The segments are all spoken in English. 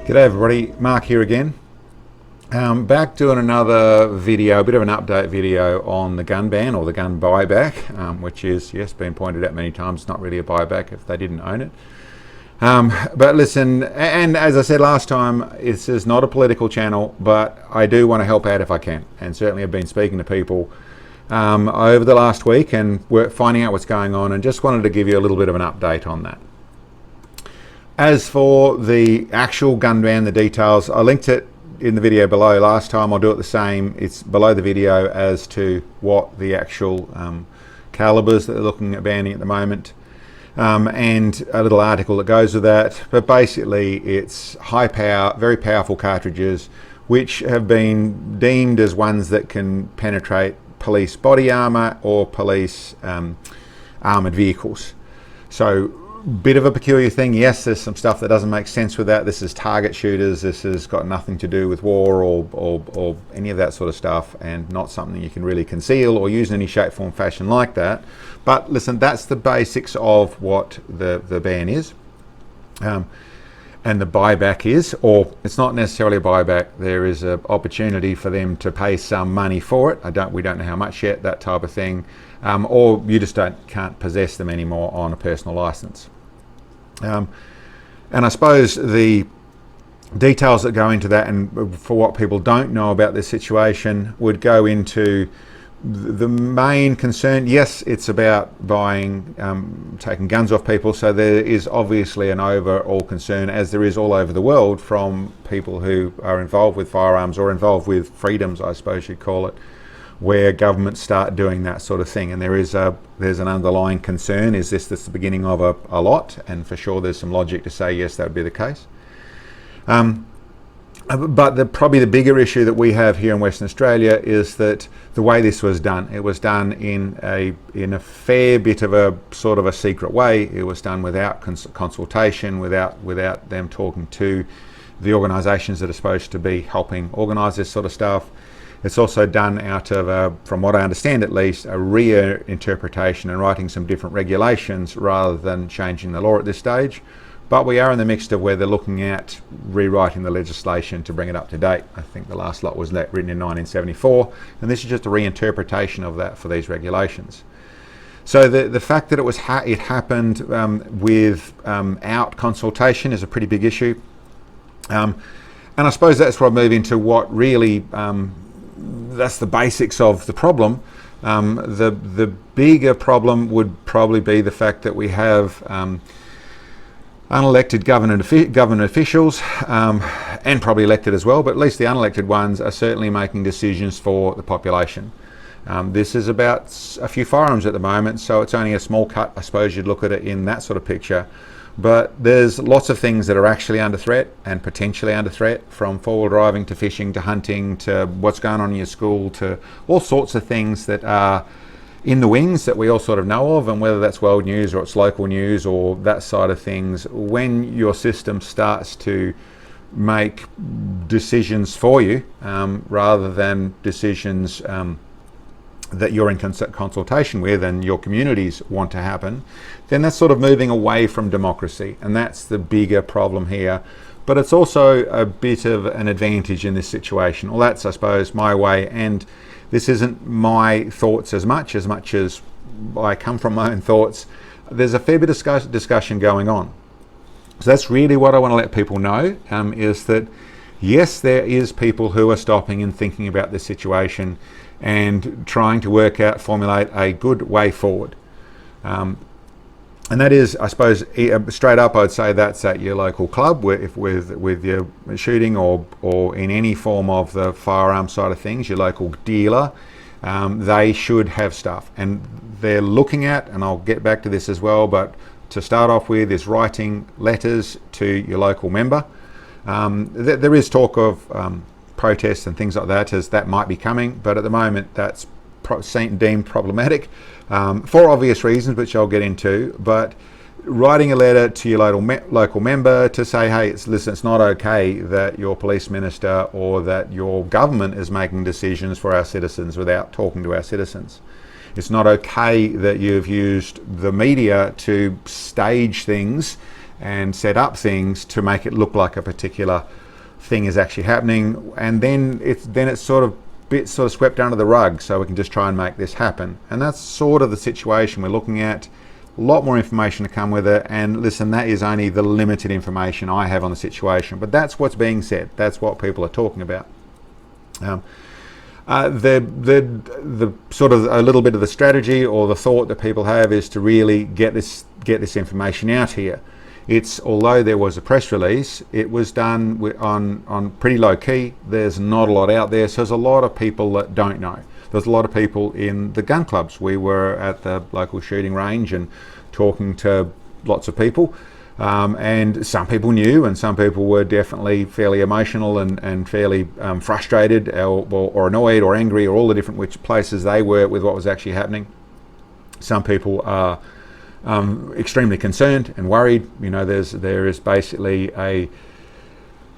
G'day everybody, Mark here again. Back doing another video, a bit of an update video on the gun ban or the gun buyback, which is, yes, been pointed out many times, it's not really a buyback if they didn't own it. But listen, and as I said last time, this is not a political channel, but I do want to help out if I can, and certainly I've been speaking to people over the last week and we're finding out what's going on, and just wanted to give you a little bit of an update on that. As for the actual gun ban, the details, I linked it in the video below last time. I'll do it the same. It's below the video as to what the actual calibres that they're looking at banning at the moment, and a little article that goes with that. But basically it's high power, very powerful cartridges which have been deemed as ones that can penetrate police body armour or police armoured vehicles. So bit of a peculiar thing. Yes, there's some stuff that doesn't make sense with that. This is target shooters. This has got nothing to do with war or any of that sort of stuff, and not something you can really conceal or use in any shape, form, fashion like that. But listen, that's the basics of what the ban is, and the buyback is, or it's not necessarily a buyback. There is an opportunity for them to pay some money for it. We don't know how much yet, that type of thing, or you just can't possess them anymore on a personal license. And I suppose the details that go into that, and for what people don't know about this situation, would go into the main concern. Yes, it's about buying, taking guns off people, so there is obviously an overall concern, as there is all over the world, from people who are involved with firearms or involved with freedoms, I suppose you'd call it, where governments start doing that sort of thing. And there's an underlying concern. Is this the beginning of a lot? And for sure there's some logic to say yes, that would be the case. But probably the bigger issue that we have here in Western Australia is that the way this was done, it was done in a fair bit of a sort of a secret way. It was done without consultation, without them talking to the organisations that are supposed to be helping organise this sort of stuff. It's also done out of, from what I understand at least, a reinterpretation and writing some different regulations rather than changing the law at this stage. But we are in the midst of where they're looking at rewriting the legislation to bring it up to date. I think the last lot was written in 1974, and this is just a reinterpretation of that for these regulations. So the fact that it happened without consultation is a pretty big issue. And I suppose that's where I move into what really that's the basics of the problem. The bigger problem would probably be the fact that we have unelected government officials, and probably elected as well, but at least the unelected ones are certainly making decisions for the population. This is about a few firearms at the moment, so it's only a small cut, I suppose you'd look at it in that sort of picture. But there's lots of things that are actually under threat and potentially under threat, from four-wheel driving to fishing to hunting to what's going on in your school to all sorts of things that are in the wings that we all sort of know of, and whether that's world news or it's local news or that side of things. When your system starts to make decisions for you rather than decisions that you're in consultation with and your communities want to happen, then that's sort of moving away from democracy, and that's the bigger problem here. But it's also a bit of an advantage in this situation. Well, that's, I suppose, my way, and this isn't my thoughts as much as I come from my own thoughts. There's a fair bit of discussion going on. So that's really what I want to let people know, is that yes, there is people who are stopping and thinking about this situation and trying to formulate a good way forward. And that is, I suppose, straight up, I'd say that's at your local club with your shooting or in any form of the firearm side of things, your local dealer. They should have stuff, and they're looking at, and I'll get back to this as well, but to start off with is writing letters to your local member. There is talk of protests and things like that, as that might be coming, but at the moment that's deemed problematic for obvious reasons, which I'll get into. But writing a letter to your local member to say, hey, listen, it's not okay that your police minister or that your government is making decisions for our citizens without talking to our citizens. It's not okay that you've used the media to stage things and set up things to make it look like a particular thing is actually happening, and then it's sort of swept under the rug, so we can just try and make this happen. And that's sort of the situation we're looking at. A lot more information to come with it, and listen, that is only the limited information I have on the situation, but that's what's being said. That's what people are talking about. The sort of a little bit of the strategy or the thought that people have is to really get this information out here. Although there was a press release, it was done on pretty low key. There's not a lot out there, so there's a lot of people that don't know. There's a lot of people in the gun clubs. We were at the local shooting range and talking to lots of people, and some people knew, and some people were definitely fairly emotional and fairly frustrated or annoyed or angry, or all the different which places they were with what was actually happening. Some people are extremely concerned and worried. You know, there is basically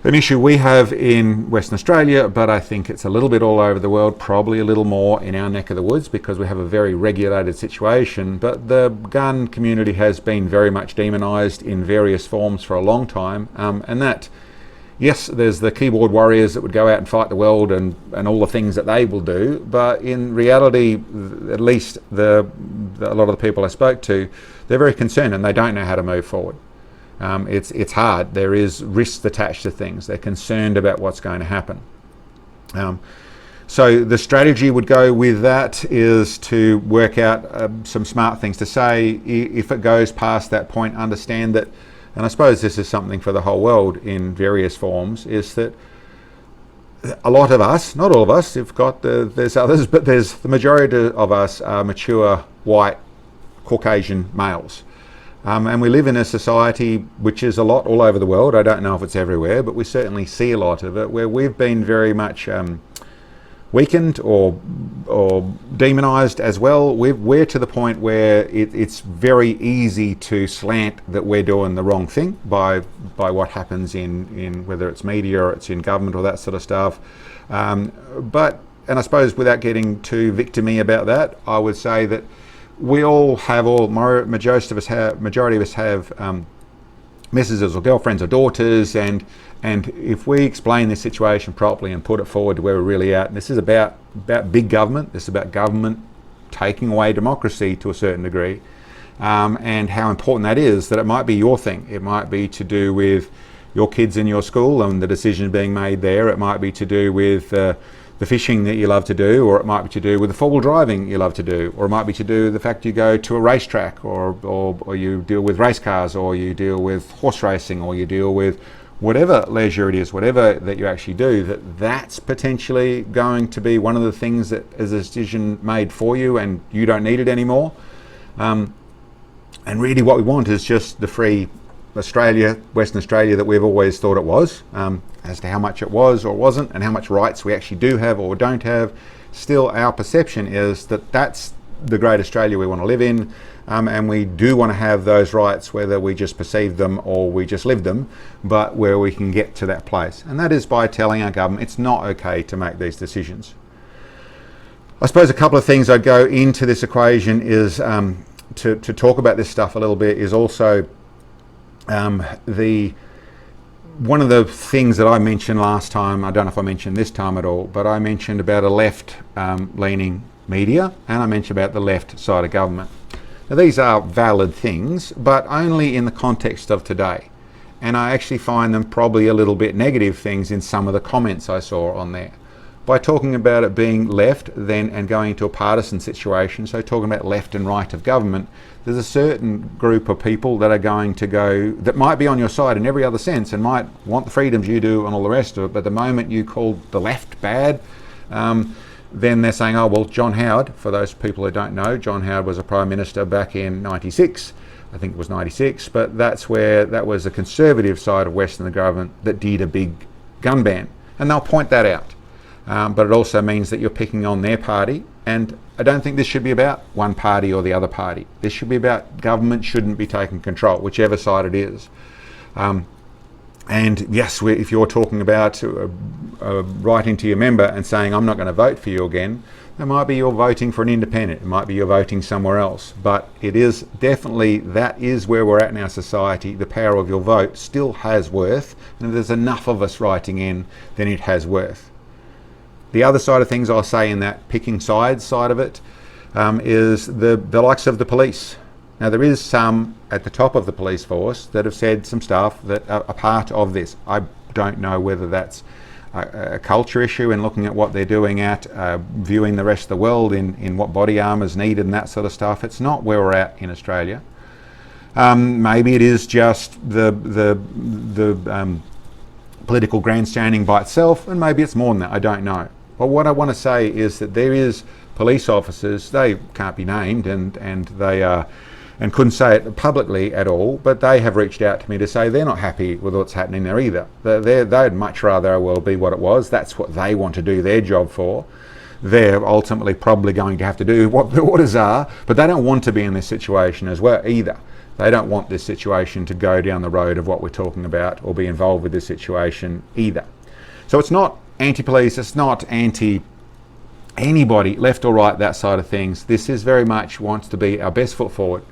an issue we have in Western Australia, but I think it's a little bit all over the world, probably a little more in our neck of the woods because we have a very regulated situation. But the gun community has been very much demonised in various forms for a long time, and that, yes, there's the keyboard warriors that would go out and fight the world and all the things that they will do, but in reality, at least a lot of the people I spoke to, they're very concerned and they don't know how to move forward. It's hard. There is risks attached to things. They're concerned about what's going to happen. So the strategy would go with that is to work out some smart things to say. If it goes past that point, understand that, and I suppose this is something for the whole world in various forms, is that a lot of us, not all of us, there's others, but there's the majority of us are mature, white, Caucasian males. And we live in a society which is a lot all over the world. I don't know if it's everywhere, but we certainly see a lot of it, where we've been very much weakened or demonised as well. We're to the point where it's very easy to slant that we're doing the wrong thing by what happens in whether it's media or it's in government or that sort of stuff. And I suppose without getting too victim-y about that, I would say that we all have, majority of us have missuses or girlfriends or daughters, and if we explain this situation properly and put it forward to where we're really at, and this is about big government, this is about government taking away democracy to a certain degree, and how important that is, that it might be your thing. It might be to do with your kids in your school and the decision being made there. It might be to do with the fishing that you love to do, or it might be to do with the four-wheel driving you love to do, or it might be to do with the fact you go to a racetrack, or you deal with race cars, or you deal with horse racing, or you deal with whatever leisure it is, whatever that you actually do, that's potentially going to be one of the things that is a decision made for you and you don't need it anymore. And really what we want is just the free Australia, Western Australia that we've always thought it was. As to how much it was or wasn't, and how much rights we actually do have or don't have, still our perception is that that's the great Australia we want to live in, and we do want to have those rights, whether we just perceive them or we just live them, but where we can get to that place. And that is by telling our government it's not okay to make these decisions. I suppose a couple of things I'd go into this equation is to talk about this stuff a little bit is also one of the things that I mentioned last time, I don't know if I mentioned this time at all, but I mentioned about a left-leaning media, and I mentioned about the left side of government. Now these are valid things, but only in the context of today. And I actually find them probably a little bit negative things in some of the comments I saw on there. By talking about it being left then and going into a partisan situation, so talking about left and right of government, there's a certain group of people that are going to go, that might be on your side in every other sense and might want the freedoms you do and all the rest of it, but the moment you call the left bad, then they're saying, oh well, John Howard, for those people who don't know, John Howard was a Prime Minister back in 96, I think it was 96, but that was the conservative side of Western government that did a big gun ban, and they'll point that out. But it also means that you're picking on their party, and I don't think this should be about one party or the other party. This should be about government shouldn't be taking control, whichever side it is. And yes, if you're talking about writing to your member and saying, I'm not going to vote for you again, it might be you're voting for an independent, it might be you're voting somewhere else. But it is definitely, that is where we're at in our society. The power of your vote still has worth, and if there's enough of us writing in, then it has worth. The other side of things I'll say in that picking sides side of it is the likes of the police. Now there is some at the top of the police force that have said some stuff that are a part of this. I don't know whether that's a culture issue in looking at what they're doing at, viewing the rest of the world in what body armour is needed and that sort of stuff. It's not where we're at in Australia. Maybe it is just the political grandstanding by itself, and maybe it's more than that, I don't know. But what I want to say is that there is police officers, they can't be named, and they are, and couldn't say it publicly at all, but they have reached out to me to say they're not happy with what's happening there either. They'd much rather well be what it was. That's what they want to do their job for. They're ultimately probably going to have to do what the orders are, but they don't want to be in this situation as well either. They don't want this situation to go down the road of what we're talking about or be involved with this situation either. So it's not anti-police, it's not anti-anybody, left or right, that side of things. This is very much wants to be our best foot forward.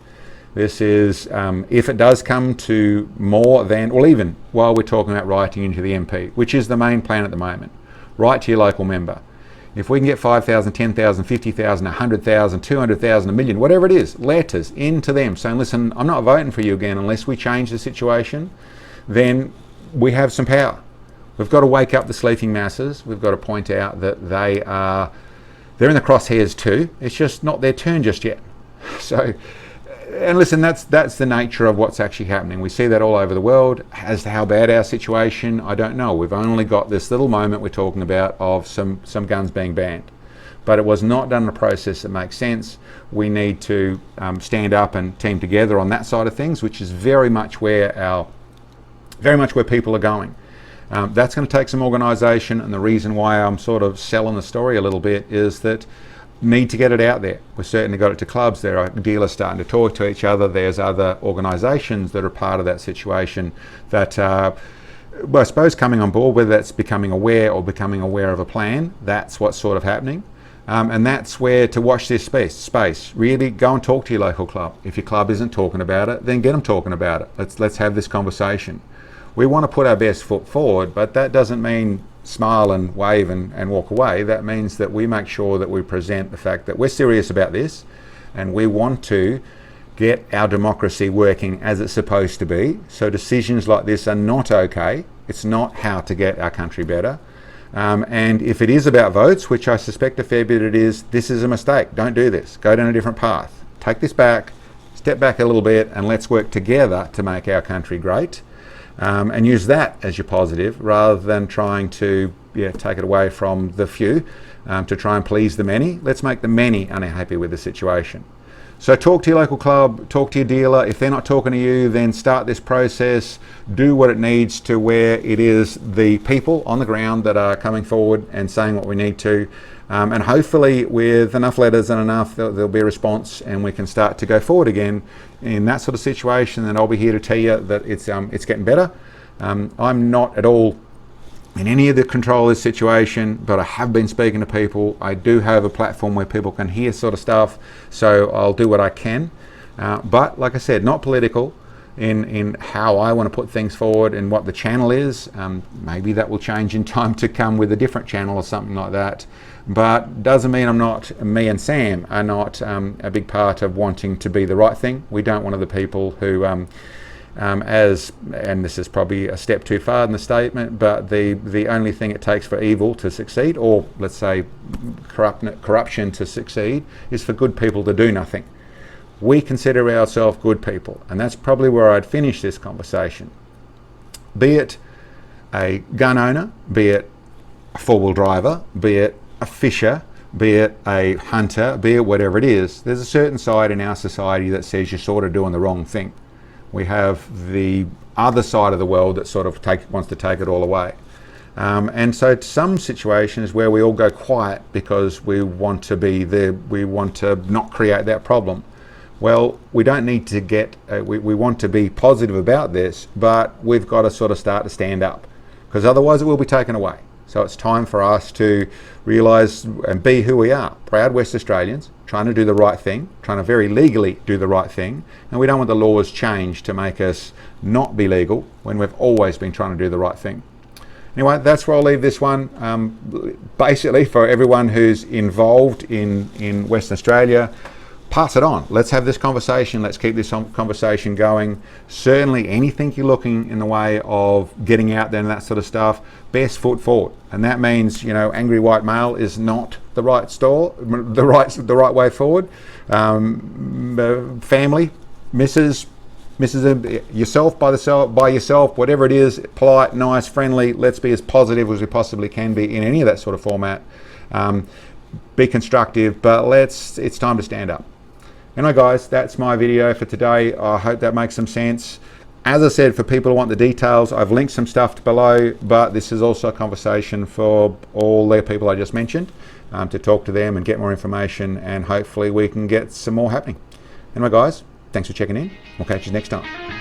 This is, if it does come to more than, or even while we're talking about writing into the MP, which is the main plan at the moment, write to your local member. If we can get 5,000, 10,000, 50,000, 100,000, 200,000, a million, whatever it is, letters into them saying, listen, I'm not voting for you again unless we change the situation, then we have some power. We've got to wake up the sleeping masses. We've got to point out that they're in the crosshairs too. It's just not their turn just yet. So, and listen, that's the nature of what's actually happening. We see that all over the world. As to how bad our situation, I don't know. We've only got this little moment we're talking about of some guns being banned. But it was not done in a process that makes sense. We need to stand up and team together on that side of things, which is very much where people are going. That's going to take some organisation, and the reason why I'm sort of selling the story a little bit is that need to get it out there. We've certainly got it to clubs. There are dealers starting to talk to each other. There's other organisations that are part of that situation that well, I suppose coming on board, whether that's becoming aware or becoming aware of a plan, that's what's sort of happening. And that's where to watch this space. Really go and talk to your local club. If your club isn't talking about it, then get them talking about it. Let's have this conversation. We want to put our best foot forward, but that doesn't mean smile and wave and walk away. That means that we make sure that we present the fact that we're serious about this and we want to get our democracy working as it's supposed to be. So decisions like this are not okay. It's not how to get our country better. And if it is about votes, which I suspect a fair bit it is, this is a mistake. Don't do this. Go down a different path. Take this back, step back a little bit, and let's work together to make our country great. And use that as your positive rather than trying to take it away from the few to try and please the many. Let's make the many unhappy with the situation. So talk to your local club, talk to your dealer. If they're not talking to you, then start this process. Do what it needs to where it is the people on the ground that are coming forward and saying what we need to. And hopefully with enough letters and enough, there'll be a response and we can start to go forward again in that sort of situation. And I'll be here to tell you that it's getting better. I'm not at all in any of the control of this situation, but I have been speaking to people. I do have a platform where people can hear sort of stuff, so I'll do what I can. But like I said, not political in how I want to put things forward and what the channel is. Maybe that will change in time to come with a different channel or something like that. But doesn't mean me and Sam are not a big part of wanting to be the right thing. We don't want the people who, and this is probably a step too far in the statement, but the only thing it takes for evil to succeed, or let's say corruption to succeed, is for good people to do nothing. We consider ourselves good people, and that's probably where I'd finish this conversation. Be it a gun owner, be it a four-wheel driver, be it a fisher, be it a hunter, be it whatever it is, there's a certain side in our society that says you're sort of doing the wrong thing. We have the other side of the world that sort of wants to take it all away. And so some situations where we all go quiet because we want to be there, we want to not create that problem. Well, we don't need to get, we want to be positive about this, but we've got to sort of start to stand up, because otherwise it will be taken away. So it's time for us to realise and be who we are, proud West Australians, trying to do the right thing, trying to very legally do the right thing, and we don't want the laws changed to make us not be legal when we've always been trying to do the right thing. Anyway, that's where I'll leave this one. Basically, for everyone who's involved in Western Australia, pass it on. Let's have this conversation. Let's keep this conversation going. Certainly anything you're looking in the way of getting out there and that sort of stuff, best foot forward. And that means, you know, angry white male is not the right the right way forward. Family, Mrs. yourself by yourself, whatever it is, polite, nice, friendly. Let's be as positive as we possibly can be in any of that sort of format. Be constructive, but it's time to stand up. Anyway guys, that's my video for today. I hope that makes some sense. As I said, for people who want the details, I've linked some stuff below, but this is also a conversation for all the people I just mentioned, to talk to them and get more information, and hopefully we can get some more happening. Anyway guys, thanks for checking in. We'll catch you next time.